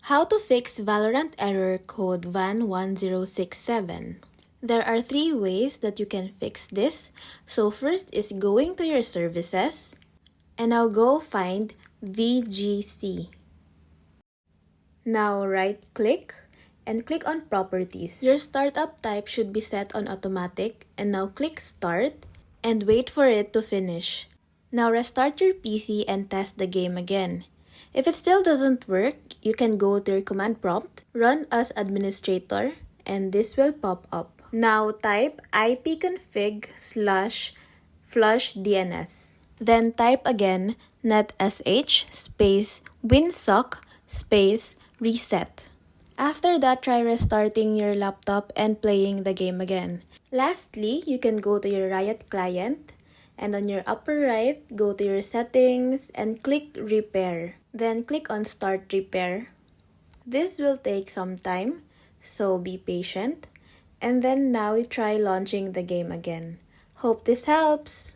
How to fix Valorant error code VAN1067. There are 3 ways that you can fix this. So first is going to your services, and now go find VGC. Now right click and click on properties. Your startup type should be set on automatic, and now click start and wait for it to finish. Now restart your PC and test the game again. If it still doesn't work, you can go to your command prompt, run as administrator, and this will pop up. Now type ipconfig/flushdns. Then type again netsh space winsock space reset. After that, try restarting your laptop and playing the game again. Lastly, you can go to your Riot client, and on your upper right, go to your settings and click repair. Then click on start repair. This will take some time, so be patient. And then now try launching the game again. Hope this helps!